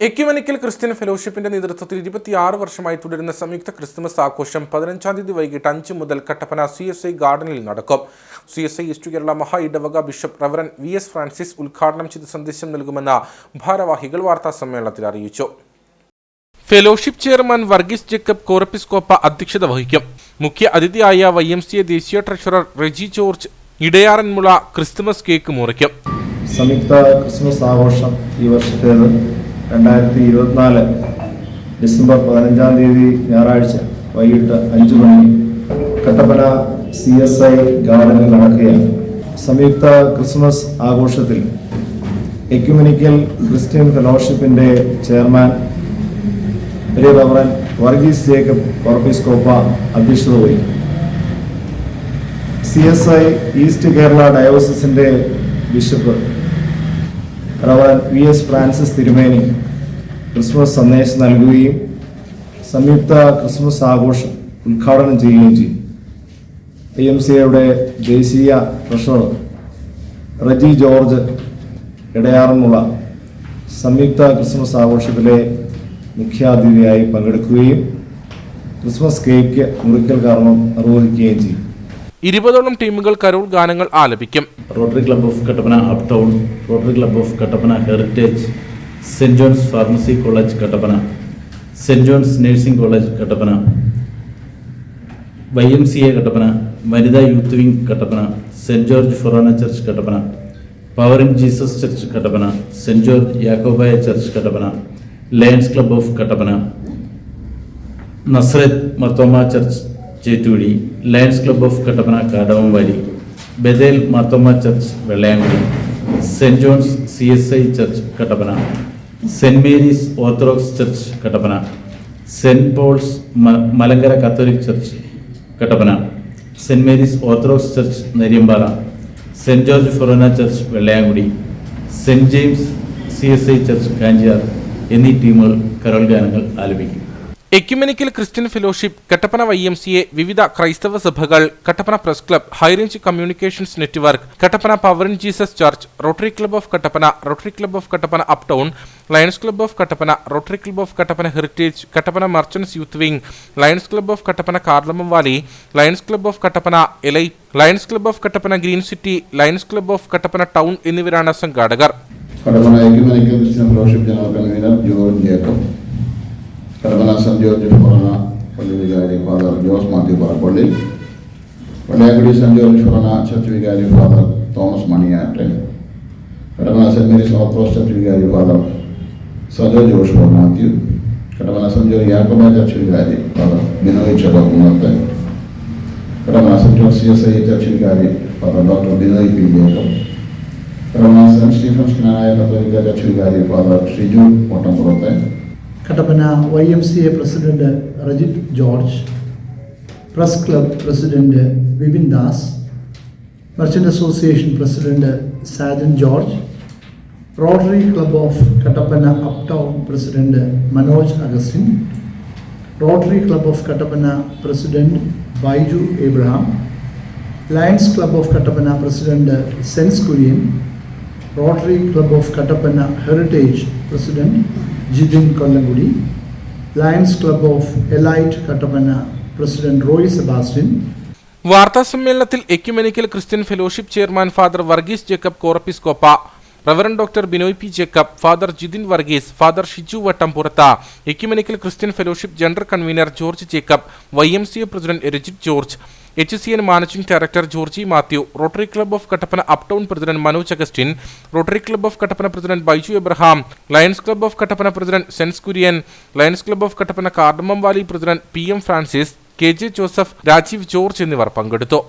Ecumenical Christian ഫെലോഷിപ്പിന്റെ നേതൃത്വത്തിൽ 26 വർഷമായി തുടരുന്ന സംയുക്ത ക്രിസ്തുമസ് ആഘോഷം 15-ാം തീയതി വൈകിട്ട് 5 മുതൽ കട്ടപ്പന CSI ഗാർഡനിൽ നടക്കും. CSI ഈസ്റ്റ് കേരള മഹാ ഇടവക ബിഷപ്പ് റവറൻ VS ഫ്രാൻസിസ് ഉദ്ഘാടനം ചെയ്ത് സന്ദേശം നൽകുമെന്ന് ഭാരവാഹികൾ വാർത്താസമ്മേളനത്തിൽ അറിയിച്ചു. Fellowship chairman Varghese Jacob Corepiscopa അധ്യക്ഷത വഹിക്കും. മുഖ്യ അതിഥിയായ YMCA ദേശീയ treasurer Reji George Edayaranmula Christmas cake മുറിക്കും. സംയുക്ത ക്രിസ്മസ് ആഘോഷം ഈ വർഷത്തേത് 2024 ഡിസംബർ 15-ാം തീയതി ഞായറാഴ്ച വൈകിട്ട് 5 മണി കട്ടപ്പന CSI ഗാർഡനിൽ നടക്കുകയാണ്. സംയുക്ത ക്രിസ്മസ് ആഘോഷത്തിൽ എക്യുമെനിക്കൽ ക്രിസ്ത്യൻ ഫെലോഷിപ്പിന്റെ chairman Reverend Varghese Jacob Corepiscopa അധ്യക്ഷത വഹിക്കും. CSI ഈസ്റ്റ് കേരള ഡയോസിസിന്റെ ബിഷപ്പ് റവറൻ VS ഫ്രാൻസിസ് തിരുമേനി ക്രിസ്മസ് സന്ദേശം നൽകുകയും സംയുക്ത ക്രിസ്മസ് ആഘോഷം ഉദ്ഘാടനം ചെയ്യുകയും ചെയ്യും. YMCAയുടെ ദേശീയ ട്രഷറർ റെജി ജോർജ് ഇടയാറന്മുള സംയുക്ത ക്രിസ്മസ് ആഘോഷത്തിലെ മുഖ്യാതിഥിയായി പങ്കെടുക്കുകയും ക്രിസ്മസ് കേക്ക് മുറിക്കൽ കർമ്മം നിർവഹിക്കുകയും ചെയ്യും. 20ഓളം ടീമുകൾ കരോൾ ഗാനങ്ങൾ ആലപിക്കും. Rotary club of Kattappana up town, rotary club of Kattappana heritage, saint John's pharmacy college Kattappana, saint John's nursing college Kattappana, YMCA Kattappana, വനിതാ youth wing Kattappana, saint George forane church Kattappana, power in Jesus church Kattappana, saint George Yakobaya church Kattappana, lions club of Kattappana, Nazareth Marthoma church Chettuvazhi, lions club of Kattappana Kadavamvali, Bethel Marthoma church Vellayamkudi, saint John's CSI church Kattappana, saint Mary's orthodox church Kattappana, saint Paul's Malankara catholic church Kattappana, saint Mary's orthodox church Neriyampara, saint George forane church Vellayamkudi, saint James CSI church Kanchiyar എന്നീ ടീമുകൾ carol ഗാനങ്ങൾ ആലപിക്കും. Ecumenical Christian fellowship, Kattappana YMCA, വിവിധ ക്രൈസ്തവ സഭകൾ, Kattappana press club, high range communications network, Kattappana power in Jesus church, rotary club of Kattappana, rotary club of Kattappana up town, lions club of Kattappana, rotary club of Kattappana heritage, Kattappana merchants youth Wing, Lions club of Kattappana കാർലമം Valley, Lions club of Kattappana Elite, Lions club of Kattappana Green City, Lions club of Kattappana Town എന്നിവരാണ് സംഘാടകർ. Kattappana ecumenical Christian fellowship general convener George Jacob, Kattappana saint George Forane പള്ളി വികാരി Father Jose Mathew Parappally, Vellayamkudy സെന്റ് George ഫൊറോന Church വികാരി Father Thomas Maniyatte, Kattappana saint Mary's orthodox Church വികാരി Father Sajo Joshua Mathew, Kattappana saint George Yakobaya Church വികാരി father Binoy ചെറുകുന്നത്തെ, Kattappana saint George CSI Church വികാരി Father Doctor Binoy P. Jacob, Kattappana സെന്റ് Stephen's Knanaya കത്തോലിക്ക ചർച്ച് വികാരി ഫാദർ ഷിജു ഓട്ടംപുറത്തെ, Kattappana YMCA President Rejith George, Press Club President Vipin Das, Merchant Association President Sajan George, Rotary club of Kattappana up Town President Manoj Augustine, Rotary club of Kattappana President Baiju Abraham, Lions club of Kattappana President Sens Kurian, Rotary club of Kattappana Heritage President Jithin Kollamkudy, lions club of Elite Kattappana President Roy Sebastian. വാർത്താസമ്മേളനത്തിൽ ecumenical Christian fellowship chairman Father Varghese Jacob Corepiscopa, Reverend Doctor Binoy P. Jacob, Father Jithin Varghese, Father Shiju Vattampurath, ecumenical Christian fellowship general convener George Jacob, YMCA President Rajith George, HCN managing director Georgy Mathew, Rotary club of Kattappana up Town President Manoj Augustine, Rotary club of Kattappana President Baiju Abraham, Lions club of Kattappana President Sens Kurian, Lions club of Kattappana cardamom valley president PM Francis, KJ Joseph, Rajeev George എന്നിവർ പങ്കെടുത്തു.